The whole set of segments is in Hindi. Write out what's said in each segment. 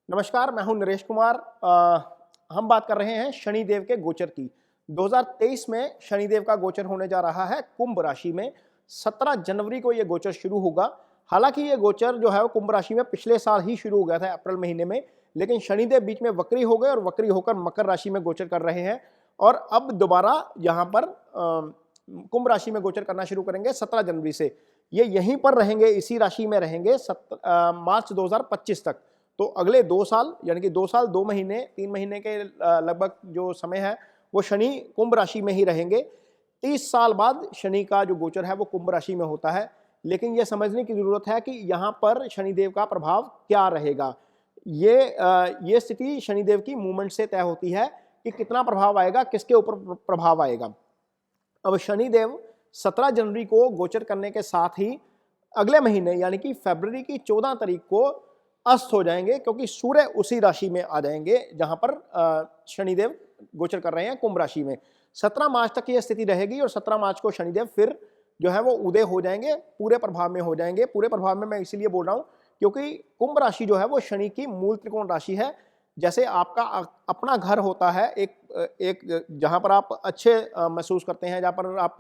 नमस्कार, मैं हूं नरेश कुमार। हम बात कर रहे हैं शनिदेव के गोचर की। 2023 में शनिदेव का गोचर होने जा रहा है कुंभ राशि में। 17 जनवरी को ये गोचर शुरू होगा। हालांकि ये गोचर जो है वो कुंभ राशि में पिछले साल ही शुरू हो गया था अप्रैल महीने में, लेकिन शनिदेव बीच में वक्री हो गए और वक्री होकर मकर राशि में गोचर कर रहे हैं और अब दोबारा यहाँ पर कुंभ राशि में गोचर करना शुरू करेंगे 17 जनवरी से। ये यहीं पर रहेंगे, इसी राशि में रहेंगे मार्च 2025 तक। तो अगले 2 साल यानी कि 2 साल 2 महीने 3 महीने के लगभग जो समय है वो शनि कुंभ राशि में ही रहेंगे। 30 साल बाद शनि का जो गोचर है वो कुंभ राशि में होता है। लेकिन ये समझने की जरूरत है कि यहाँ पर शनिदेव का प्रभाव क्या रहेगा। ये स्थिति शनिदेव की मूवमेंट से तय होती है कि कितना प्रभाव आएगा, किसके ऊपर प्रभाव आएगा। अब शनिदेव 17 जनवरी को गोचर करने के साथ ही अगले महीने यानी कि फरवरी की 14 तारीख को अस्त हो जाएंगे, क्योंकि सूर्य उसी राशि में आ जाएंगे जहां पर शनिदेव गोचर कर रहे हैं कुंभ राशि में। 17 मार्च तक यह स्थिति रहेगी और 17 मार्च को शनिदेव फिर जो है वो उदय हो जाएंगे, पूरे प्रभाव में हो जाएंगे। पूरे प्रभाव में मैं इसीलिए बोल रहा हूं क्योंकि कुंभ राशि जो है वो शनि की मूल त्रिकोण राशि है। जैसे आपका अपना घर होता है एक जहां पर आप अच्छे महसूस करते हैं, जहां पर आप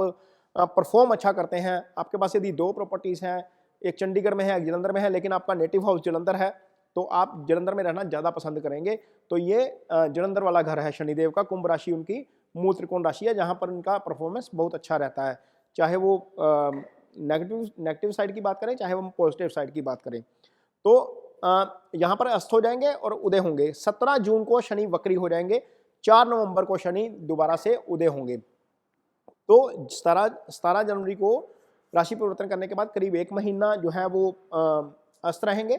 परफॉर्म अच्छा करते हैं। आपके पास यदि 2 प्रॉपर्टीज हैं, एक चंडीगढ़ में है, एक जलंधर में है, लेकिन आपका नेटिव हाउस जलंधर है, तो आप जलंधर में रहना ज़्यादा पसंद करेंगे। तो ये जलंधर वाला घर है शनिदेव का। कुंभ राशि उनकी मूल त्रिकोण राशि है जहाँ पर उनका परफॉर्मेंस बहुत अच्छा रहता है, चाहे वो नेगेटिव साइड की बात करें, चाहे वो पॉजिटिव साइड की बात करें। तो यहाँ पर अस्त हो जाएंगे और उदय होंगे। 17 जून को शनि वक्री हो जाएंगे। 4 नवंबर को शनि दोबारा से उदय होंगे। तो 17 जनवरी को राशि परिवर्तन करने के बाद करीब 1 महीना जो है वो अस्त रहेंगे।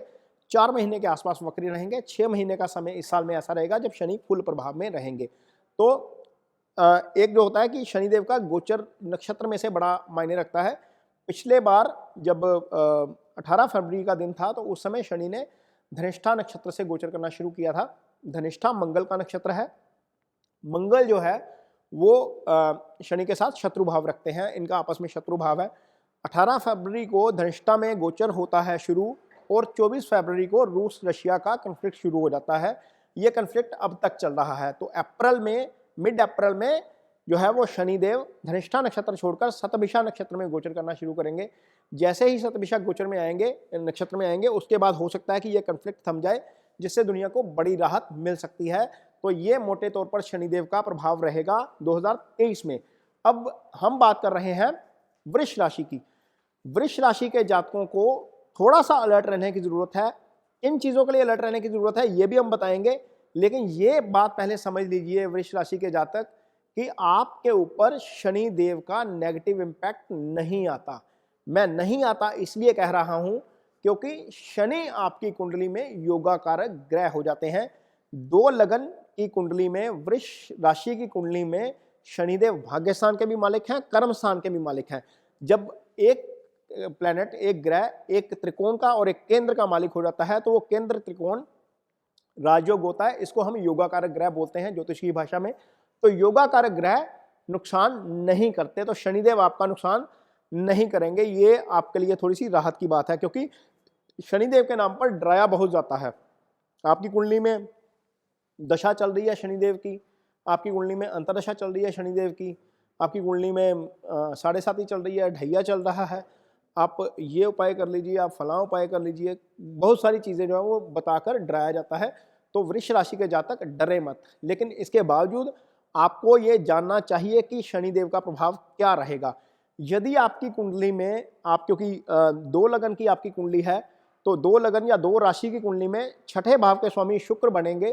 4 महीने के आसपास वक्री रहेंगे। 6 महीने का समय इस साल में ऐसा रहेगा जब शनि फुल प्रभाव में रहेंगे। तो एक जो होता है कि शनिदेव का गोचर नक्षत्र में से बड़ा मायने रखता है। पिछले बार जब 18 फरवरी का दिन था तो उस समय शनि ने धनिष्ठा नक्षत्र से गोचर करना शुरू किया था। धनिष्ठा मंगल का नक्षत्र है। मंगल जो है वो शनि के साथ शत्रु भाव रखते हैं, इनका आपस में शत्रु भाव है। 18 फरवरी को धनिष्ठा में गोचर होता है शुरू और 24 फरवरी को रूस रशिया का कन्फ्लिक्ट शुरू हो जाता है। ये कन्फ्लिक्ट अब तक चल रहा है। तो अप्रैल में, मिड अप्रैल में जो है वो शनिदेव धनिष्ठा नक्षत्र छोड़कर शतभिषा नक्षत्र में गोचर करना शुरू करेंगे। जैसे ही शतभिषा गोचर में आएंगे, नक्षत्र में आएंगे, उसके बाद हो सकता है कि ये कन्फ्लिक्ट थम जाए, जिससे दुनिया को बड़ी राहत मिल सकती है। तो ये मोटे तौर पर शनिदेव का प्रभाव रहेगा 2023 में। अब हम बात कर रहे हैं वृष राशि की। वृष राशि के जातकों को थोड़ा सा अलर्ट रहने की जरूरत है। इन चीजों के लिए अलर्ट रहने की जरूरत है ये भी हम बताएंगे, लेकिन ये बात पहले समझ लीजिए वृष राशि के जातक कि आपके ऊपर शनि देव का नेगेटिव इम्पैक्ट नहीं आता। मैं नहीं आता इसलिए कह रहा हूं क्योंकि शनि आपकी कुंडली में योगा कारक ग्रह हो जाते हैं। 2 लगन की कुंडली में, वृष राशि की कुंडली में शनिदेव भाग्य स्थान के भी मालिक हैं, कर्म स्थान के भी मालिक हैं। जब एक प्लेनेट, एक ग्रह एक त्रिकोण का और एक केंद्र का मालिक हो जाता है तो वो केंद्र त्रिकोण राजयोग होता है। इसको हम योगा कारक ग्रह बोलते हैं ज्योतिष की भाषा में। तो योगा कारक ग्रह नुकसान नहीं करते, तो शनिदेव आपका नुकसान नहीं करेंगे। ये आपके लिए थोड़ी सी राहत की बात है, क्योंकि शनिदेव के नाम पर डराया बहुत जाता है। आपकी कुंडली में दशा चल रही है शनिदेव की, आपकी कुंडली में अंतरदशा चल रही है शनिदेव की, आपकी कुंडली में 7.5 चल रही है, ढैया चल रहा है, आप ये उपाय कर लीजिए, आप फलां उपाय कर लीजिए, बहुत सारी चीज़ें जो है वो बताकर डराया जाता है। तो वृष राशि के जातक डरे मत, लेकिन इसके बावजूद आपको ये जानना चाहिए कि शनिदेव का प्रभाव क्या रहेगा। यदि आपकी कुंडली में आप, क्योंकि 2 लगन की आपकी कुंडली है, तो 2 लगन या 2 राशि की कुंडली में 6ठे भाव के स्वामी शुक्र बनेंगे,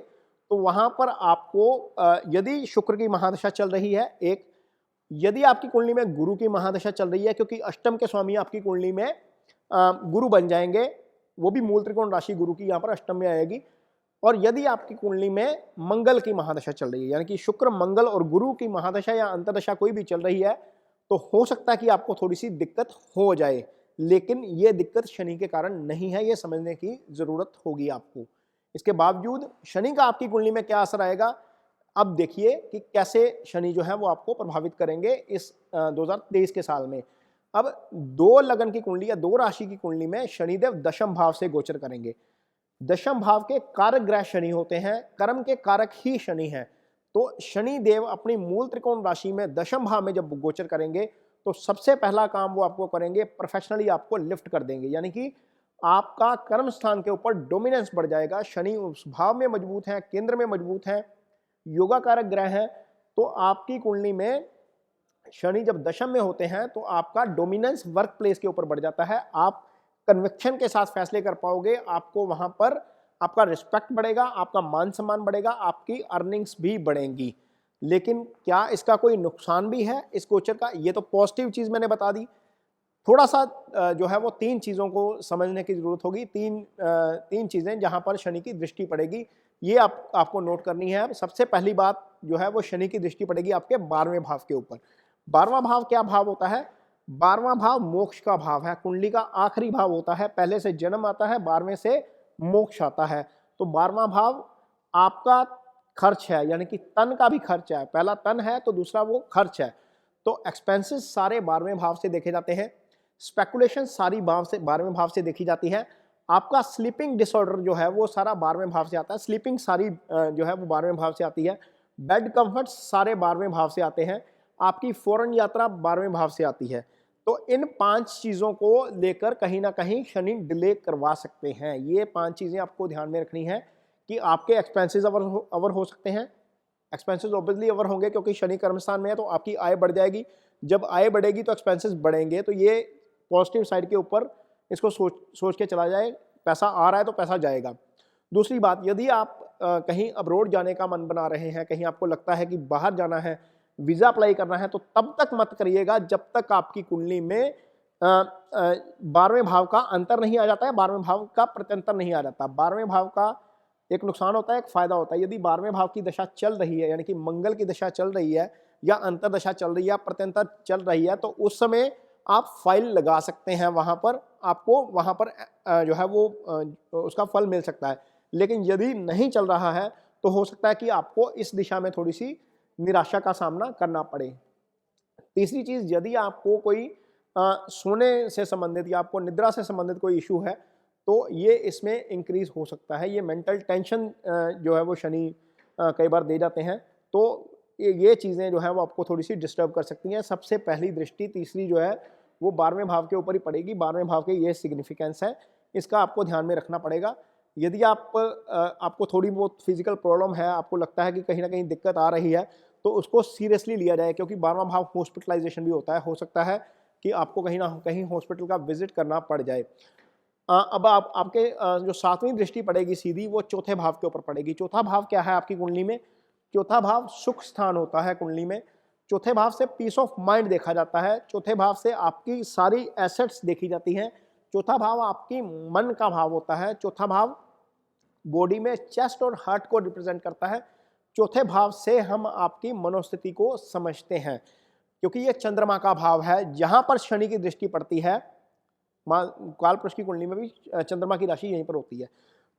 तो वहां पर आपको यदि शुक्र की महादशा चल रही है, एक यदि आपकी कुंडली में गुरु की महादशा चल रही है, क्योंकि अष्टम के स्वामी आपकी कुंडली में गुरु बन जाएंगे, वो भी मूल त्रिकोण राशि गुरु की यहाँ पर अष्टम में आएगी। और यदि आपकी कुंडली में मंगल की महादशा चल रही है, यानी कि शुक्र मंगल और गुरु की महादशा या अंतरदशा कोई भी चल रही है, तो हो सकता है कि आपको थोड़ी सी दिक्कत हो जाए, लेकिन ये दिक्कत शनि के कारण नहीं है, ये समझने की जरूरत होगी आपको। इसके बावजूद शनि का आपकी कुंडली में क्या असर आएगा, अब देखिए कि कैसे शनि जो है वो आपको प्रभावित करेंगे इस 2023 के साल में। अब 2 लगन की कुंडली या 2 राशि की कुंडली में शनिदेव दशम भाव से गोचर करेंगे। दशम भाव के कारक ग्रह शनि होते हैं, कर्म के कारक ही शनि हैं। तो शनि देव अपनी मूल त्रिकोण राशि में दशम भाव में जब गोचर करेंगे तो सबसे पहला काम वो आपको करेंगे, प्रोफेशनली आपको लिफ्ट कर देंगे, यानी कि आपका कर्म स्थान के ऊपर डोमिनेंस बढ़ जाएगा। शनि उस भाव में मजबूत है, केंद्र में मजबूत है, योगा कारक ग्रह है। तो आपकी कुंडली में शनि जब दशम में होते हैं तो आपका डोमिनेंस वर्क प्लेस के ऊपर बढ़ जाता है। आप कन्विक्शन के साथ फैसले कर पाओगे, आपको वहां पर आपका रिस्पेक्ट बढ़ेगा, आपका मान सम्मान बढ़ेगा, आपकी अर्निंग्स भी बढ़ेंगी। लेकिन क्या इसका कोई नुकसान भी है इस गोचर का? ये तो पॉजिटिव चीज मैंने बता दी। थोड़ा सा जो है वो तीन चीजों को समझने की जरूरत होगी। तीन चीजें जहां पर शनि की दृष्टि पड़ेगी, ये आपको नोट करनी है। सबसे पहली बात जो है वो शनि की दृष्टि पड़ेगी आपके 12वें भाव के ऊपर। 12वां भाव क्या भाव होता है? 12वां भाव मोक्ष का भाव है, कुंडली का आखिरी भाव होता है। पहले से जन्म आता है, 12वें से मोक्ष आता है। तो 12वां भाव आपका खर्च है, यानी कि तन का भी खर्च है। पहला तन है तो दूसरा वो खर्च है। तो एक्सपेंसेस सारे 12वें भाव से देखे जाते हैं, स्पेकुलेशन सारी 12वें भाव से देखी जाती है। आपका स्लीपिंग डिसऑर्डर जो है वो सारा 12वें भाव से आता है, स्लीपिंग सारी जो है वो 12वें भाव से आती है। बेड कंफर्ट सारे 12वें भाव से आते हैं। आपकी फॉरेन यात्रा 12वें भाव से आती है। तो इन 5 चीजों को लेकर कहीं ना कहीं शनि डिले करवा सकते हैं। ये 5 चीजें आपको ध्यान में रखनी है कि आपके एक्सपेंसेस अवर हो सकते हैं। एक्सपेंसेस ऑब्वियसली अवर होंगे क्योंकि शनि कर्म स्थान में है, तो आपकी आय बढ़ जाएगी। जब आय बढ़ेगी तो एक्सपेंसेस बढ़ेंगे। तो ये पॉजिटिव साइड के ऊपर इसको सोच के चला जाए, पैसा आ रहा है तो पैसा जाएगा। दूसरी बात, यदि आप कहीं अब्रोड जाने का मन बना रहे हैं, कहीं आपको लगता है कि बाहर जाना है, वीजा अप्लाई करना है, तो तब तक मत करिएगा जब तक आपकी कुंडली में 12वें भाव का अंतर नहीं आ जाता है, 12वें भाव का प्रत्यंतर नहीं आ जाता। 12वें भाव का एक नुकसान होता है, एक फायदा होता है। यदि 12वें भाव की दशा चल रही है, यानी कि मंगल की दशा चल रही है या अंतर दशा चल रही है, प्रत्यंतर चल रही है, तो उस समय आप फाइल लगा सकते हैं, वहां पर आपको वहां पर जो है वो उसका फल मिल सकता है। लेकिन यदि नहीं चल रहा है तो हो सकता है कि आपको इस दिशा में थोड़ी सी निराशा का सामना करना पड़े। तीसरी चीज, यदि आपको कोई सोने से संबंधित या आपको निद्रा से संबंधित कोई इशू है तो ये इसमें इंक्रीज हो सकता है। ये मेंटल टेंशन जो है वो शनि कई बार दे जाते हैं। तो ये चीज़ें जो है वो आपको थोड़ी सी डिस्टर्ब कर सकती हैं। सबसे पहली दृष्टि तीसरी जो है वो 12वें भाव के ऊपर ही पड़ेगी। 12वें भाव के ये सिग्निफिकेंस है, इसका आपको ध्यान में रखना पड़ेगा। यदि आपको थोड़ी बहुत फिजिकल प्रॉब्लम है, आपको लगता है कि कहीं ना कहीं दिक्कत आ रही है, तो उसको सीरियसली लिया जाए, क्योंकि 12वां भाव हॉस्पिटलाइजेशन भी होता है। हो सकता है कि आपको कहीं ना कहीं हॉस्पिटल का विजिट करना पड़ जाए। अब आपके जो 7वीं दृष्टि पड़ेगी सीधी, वो चौथे भाव के ऊपर पड़ेगी। चौथा भाव क्या है आपकी कुंडली में? चौथा भाव सुख स्थान होता है कुंडली में। चौथे भाव से पीस ऑफ माइंड देखा जाता है। चौथे भाव से आपकी सारी एसेट्स देखी जाती हैं। चौथा भाव आपकी मन का भाव होता है। चौथा भाव बॉडी में चेस्ट और हार्ट को रिप्रेजेंट करता है। चौथे भाव से हम आपकी मनोस्थिति को समझते हैं, क्योंकि ये चंद्रमा का भाव है। जहां पर शनि की दृष्टि पड़ती है, काल पुरुष की कुंडली में भी चंद्रमा की राशि यहीं पर होती है,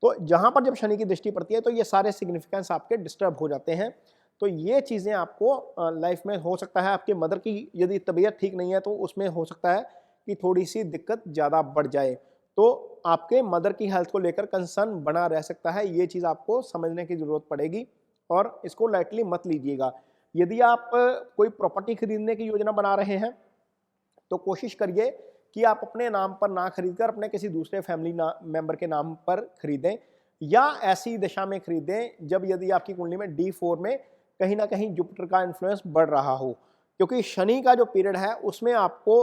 तो जहां पर जब शनि की दृष्टि पड़ती है तो ये सारे सिग्निफिकेंस आपके डिस्टर्ब हो जाते हैं। तो ये चीज़ें आपको लाइफ में हो सकता है, आपके मदर की यदि तबीयत ठीक नहीं है तो उसमें हो सकता है कि थोड़ी सी दिक्कत ज़्यादा बढ़ जाए। तो आपके मदर की हेल्थ को लेकर कंसर्न बना रह सकता है। ये चीज़ आपको समझने की ज़रूरत पड़ेगी और इसको लाइटली मत लीजिएगा। यदि आप कोई प्रॉपर्टी खरीदने की योजना बना रहे हैं तो कोशिश करिए कि आप अपने नाम पर ना खरीदकर अपने किसी दूसरे फैमिली मेंबर के नाम पर खरीदें, या ऐसी दिशा में खरीदें जब यदि आपकी कुंडली में D4 में कहीं ना कहीं जुपिटर का इन्फ्लुएंस बढ़ रहा हो, क्योंकि शनि का जो पीरियड है उसमें आपको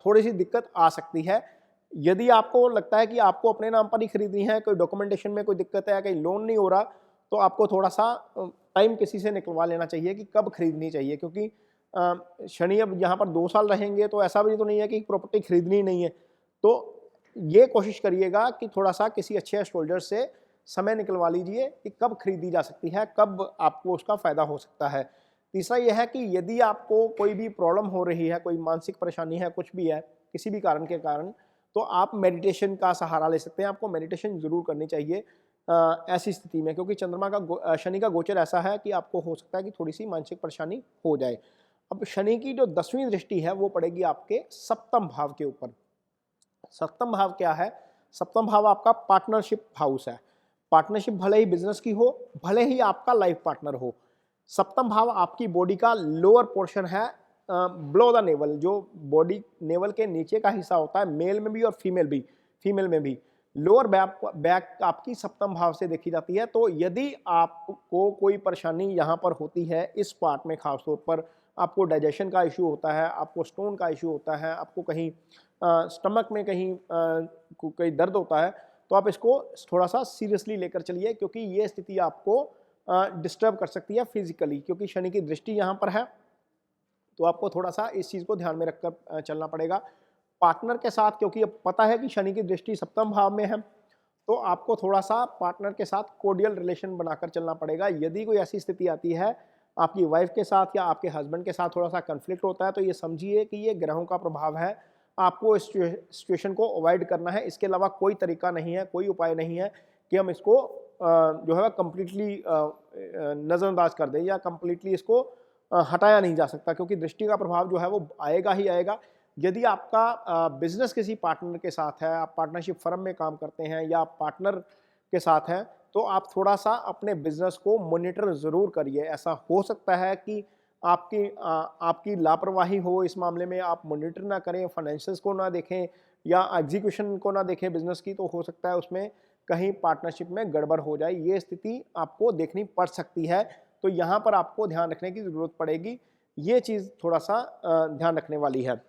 थोड़ी सी दिक्कत आ सकती है। यदि आपको लगता है कि आपको अपने नाम पर ही खरीदनी है, कोई डॉक्यूमेंटेशन में कोई दिक्कत है, कहीं लोन नहीं हो रहा, तो आपको थोड़ा सा टाइम किसी से निकलवा लेना चाहिए कि कब खरीदनी चाहिए। क्योंकि शनि अब यहाँ पर 2 साल रहेंगे तो ऐसा भी तो नहीं है कि प्रॉपर्टी खरीदनी ही नहीं है। तो ये कोशिश करिएगा कि थोड़ा सा किसी अच्छे एस्ट्रोलॉजर से समय निकलवा लीजिए कि कब खरीदी जा सकती है, कब आपको उसका फायदा हो सकता है। तीसरा यह है कि यदि आपको कोई भी प्रॉब्लम हो रही है, कोई मानसिक परेशानी है, कुछ भी है, किसी भी कारण के कारण, तो आप मेडिटेशन का सहारा ले सकते हैं। आपको मेडिटेशन जरूर करनी चाहिए ऐसी स्थिति में, क्योंकि चंद्रमा का शनि का गोचर ऐसा है कि आपको हो सकता है कि थोड़ी सी मानसिक परेशानी हो जाए। अब शनि की जो 10वीं दृष्टि है वो पड़ेगी आपके 7वें भाव के ऊपर। 7वां भाव क्या है? सप्तम भाव आपका पार्टनरशिप हाउस है। पार्टनरशिप भले ही बिजनेस की हो, भले ही आपका लाइफ पार्टनर हो, सप्तम भाव आपकी बॉडी का लोअर पोर्शन है, बिलो द नेवल, जो बॉडी नेवल के नीचे का हिस्सा होता है, मेल में भी और फीमेल में भी लोअर बैक आपकी सप्तम भाव से देखी जाती है। तो यदि आपको कोई परेशानी यहाँ पर होती है इस पार्ट में, खासतौर पर आपको डाइजेशन का इशू होता है, आपको स्टोन का इशू होता है, आपको कहीं स्टमक में कहीं दर्द होता है, तो आप इसको थोड़ा सा सीरियसली लेकर चलिए, क्योंकि ये स्थिति आपको डिस्टर्ब कर सकती है फिजिकली, क्योंकि शनि की दृष्टि यहाँ पर है। तो आपको थोड़ा सा इस चीज़ को ध्यान में रखकर चलना पड़ेगा। पार्टनर के साथ, क्योंकि अब पता है कि शनि की दृष्टि सप्तम भाव में है, तो आपको थोड़ा सा पार्टनर के साथ कोर्डियल रिलेशन बनाकर चलना पड़ेगा। यदि कोई ऐसी स्थिति आती है आपकी वाइफ के साथ या आपके हस्बैंड के साथ थोड़ा सा कन्फ्लिक्ट होता है, तो ये समझिए कि ये ग्रहों का प्रभाव है। आपको इस सिचुएशन को अवॉइड करना है। इसके अलावा कोई तरीका नहीं है, कोई उपाय नहीं है कि हम इसको जो है कम्प्लीटली नज़रअंदाज कर दें या कम्प्लीटली इसको हटाया नहीं जा सकता, क्योंकि दृष्टि का प्रभाव जो है वो आएगा ही आएगा। यदि आपका बिजनेस किसी पार्टनर के साथ है, आप पार्टनरशिप फर्म में काम करते हैं या आप पार्टनर के साथ हैं, तो आप थोड़ा सा अपने बिजनेस को मॉनिटर ज़रूर करिए। ऐसा हो सकता है कि आपकी लापरवाही हो इस मामले में, आप मॉनिटर ना करें, फाइनेंशियल्स को ना देखें या एग्जीक्यूशन को ना देखें बिजनेस की, तो हो सकता है उसमें कहीं पार्टनरशिप में गड़बड़ हो जाए। ये स्थिति आपको देखनी पड़ सकती है, तो यहाँ पर आपको ध्यान रखने की ज़रूरत पड़ेगी। ये चीज़ थोड़ा सा ध्यान रखने वाली है।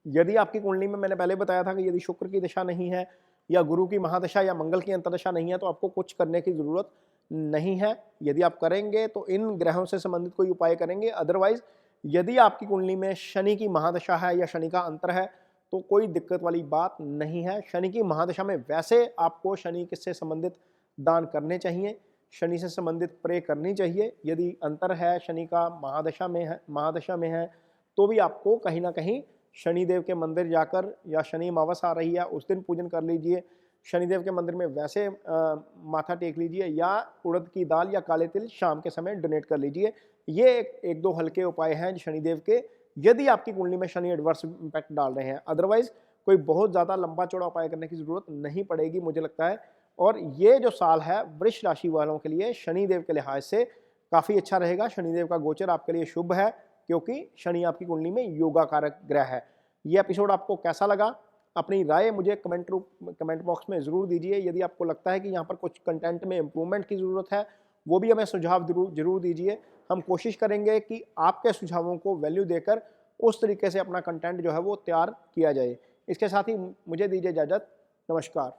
यदि आपकी कुंडली में, मैंने पहले बताया था कि यदि शुक्र की दशा नहीं है या गुरु की महादशा या मंगल की अंतर्दशा नहीं है, तो आपको कुछ करने की ज़रूरत नहीं है। यदि आप करेंगे तो इन ग्रहों से संबंधित कोई उपाय करेंगे। अदरवाइज यदि आपकी कुंडली में शनि की महादशा है या शनि का अंतर है, तो कोई दिक्कत वाली बात नहीं है। शनि की महादशा में वैसे आपको शनि से संबंधित दान करने चाहिए, शनि से संबंधित प्रे करनी चाहिए। यदि अंतर है, शनि का महादशा में है, तो भी आपको कहीं ना कहीं शनिदेव के मंदिर जाकर, या शनि अमावस आ रही है उस दिन पूजन कर लीजिए, शनिदेव के मंदिर में वैसे माथा टेक लीजिए, या उड़द की दाल या काले तिल शाम के समय डोनेट कर लीजिए। ये एक दो हल्के उपाय हैं शनिदेव के, यदि आपकी कुंडली में शनि एडवर्स इम्पैक्ट डाल रहे हैं। अदरवाइज कोई बहुत ज़्यादा लंबा चौड़ा उपाय करने की ज़रूरत नहीं पड़ेगी, मुझे लगता है। और ये जो साल है वृष राशि वालों के लिए शनिदेव के लिहाज से काफ़ी अच्छा रहेगा। शनिदेव का गोचर आपके लिए शुभ है, क्योंकि शनि आपकी कुंडली में योगा कारक ग्रह है। ये एपिसोड आपको कैसा लगा? अपनी राय मुझे कमेंट बॉक्स में ज़रूर दीजिए। यदि आपको लगता है कि यहाँ पर कुछ कंटेंट में इम्प्रूवमेंट की ज़रूरत है, वो भी हमें सुझाव जरूर दीजिए। हम कोशिश करेंगे कि आपके सुझावों को वैल्यू देकर उस तरीके से अपना कंटेंट जो है वो तैयार किया जाए। इसके साथ ही मुझे दीजिए इजाज़त। नमस्कार।